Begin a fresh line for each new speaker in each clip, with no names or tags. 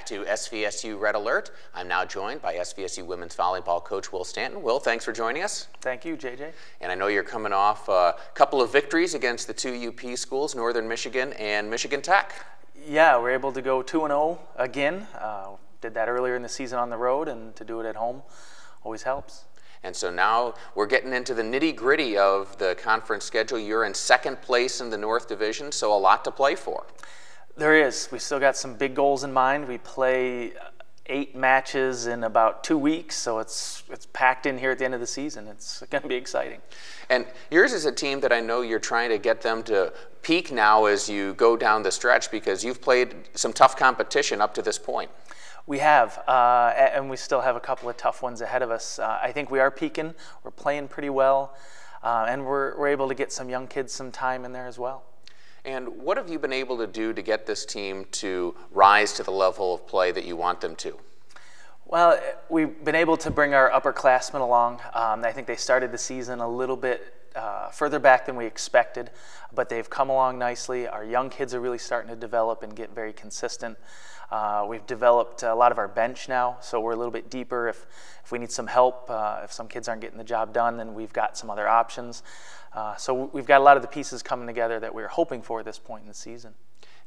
back to SVSU Red Alert. I'm now joined by SVSU Women's Volleyball coach Will Stanton. Will, thanks for joining us.
Thank you, JJ.
And I know you're coming off a couple of victories against the two UP schools, Northern Michigan and Michigan Tech.
Yeah, we're able to go 2-0 again. Did that earlier in the season on the road, and to do it at home always helps.
And so now we're getting into the nitty-gritty of the conference schedule. You're in second place in the North Division, so a lot to play for.
There is. We still got some big goals in mind. We play 8 matches in about 2 weeks, so it's packed in here at the end of the season. It's going to be exciting.
And yours is a team that I know you're trying to get them to peak now as you go down the stretch, because you've played some tough competition up to this point.
We have, and we still have a couple of tough ones ahead of us. I think we are peaking. We're playing pretty well, and we're able to get some young kids some time in there as well.
And what have you been able to do to get this team to rise to the level of play that you want them to?
Well, we've been able to bring our upperclassmen along. I think they started the season a little bit further back than we expected, but they've come along nicely. Our young kids are really starting to develop and get very consistent. We've developed a lot of our bench now, so we're a little bit deeper. If we need some help, if some kids aren't getting the job done, then we've got some other options. So we've got a lot of the pieces coming together that we were hoping for at this point in the season.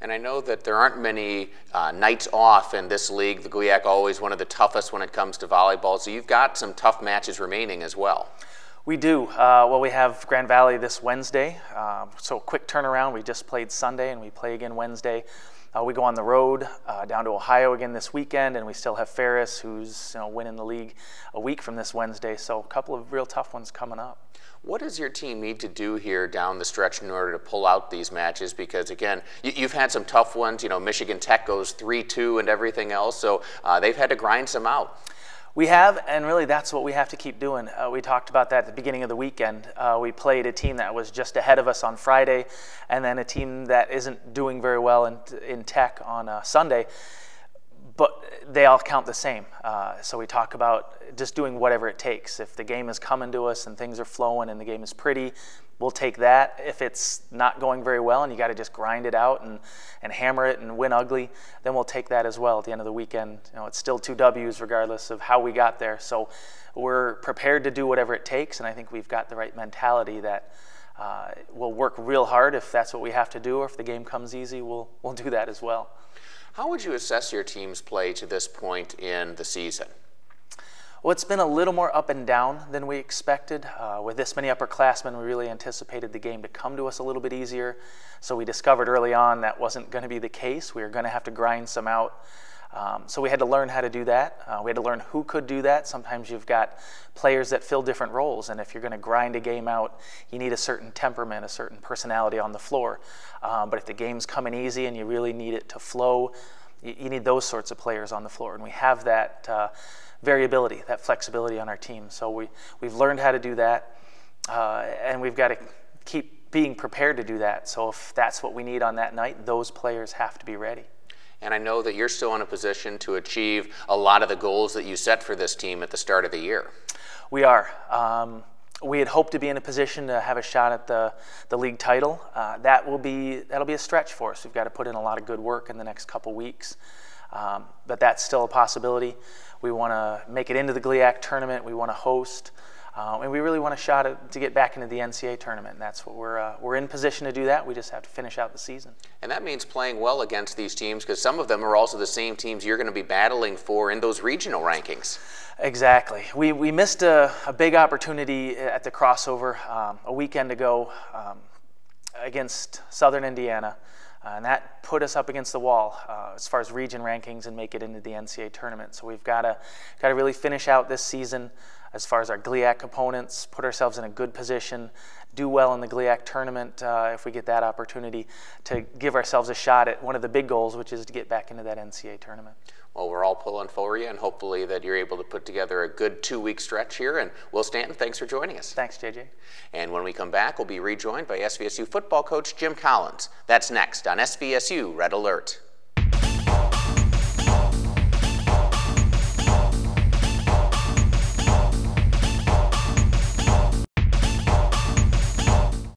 And I know that there aren't many nights off in this league. The GLIAC always one of the toughest when it comes to volleyball, so you've got some tough matches remaining as well.
We do. Well, we have Grand Valley this Wednesday, so quick turnaround. We just played Sunday, and we play again Wednesday. We go on the road down to Ohio again this weekend, and we still have Ferris, who's winning the league a week from this Wednesday. So a couple of real tough ones coming up.
What does your team need to do here down the stretch in order to pull out these matches? Because again, you've had some tough ones. Michigan Tech goes 3-2 and everything else, so they've had to grind some out.
We have, and really that's what we have to keep doing. We talked about that at the beginning of the weekend. We played a team that was just ahead of us on Friday, and then a team that isn't doing very well in Tech on Sunday, but they all count the same. So we talk about just doing whatever it takes. If the game is coming to us and things are flowing and the game is pretty, we'll take that. If it's not going very well and you got to just grind it out and hammer it and win ugly, then we'll take that as well at the end of the weekend. It's still 2 W's regardless of how we got there. So we're prepared to do whatever it takes, and I think we've got the right mentality that we'll work real hard if that's what we have to do, or if the game comes easy, we'll do that as well.
How would you assess your team's play to this point in the season?
Well, it's been a little more up and down than we expected. With this many upperclassmen, we really anticipated the game to come to us a little bit easier. So we discovered early on that wasn't going to be the case. We were going to have to grind some out. So we had to learn how to do that. We had to learn who could do that. Sometimes you've got players that fill different roles, and if you're going to grind a game out, you need a certain temperament, a certain personality on the floor. But if the game's coming easy and you really need it to flow, you need those sorts of players on the floor, and we have that variability, that flexibility on our team. So we've learned how to do that, and we've got to keep being prepared to do that. So if that's what we need on that night, those players have to be ready.
And I know that you're still in a position to achieve a lot of the goals that you set for this team at the start of the year.
We are. We had hoped to be in a position to have a shot at the league title. That'll be a stretch for us. We've got to put in a lot of good work in the next couple weeks, but that's still a possibility. We want to make it into the GLIAC tournament. We want to host, and we really want a shot to get back into the NCAA tournament. And that's what we're in position to do that. We just have to finish out the season. And
that means playing well against these teams, because some of them are also the same teams you're going to be battling for in those regional rankings.
Exactly. We missed a big opportunity at the crossover a weekend ago against Southern Indiana, and that put us up against the wall as far as region rankings and make it into the NCAA tournament. So we've got to really finish out this season as far as our GLIAC opponents, put ourselves in a good position, do well in the GLIAC tournament if we get that opportunity, to give ourselves a shot at one of the big goals, which is to get back into that NCAA tournament.
Well, we're all pulling for you, and hopefully that you're able to put together a good 2-week stretch here. And Will Stanton, thanks for joining us.
Thanks, JJ.
And when we come back, we'll be rejoined by SVSU football coach Jim Collins. That's next on SVSU Red Alert.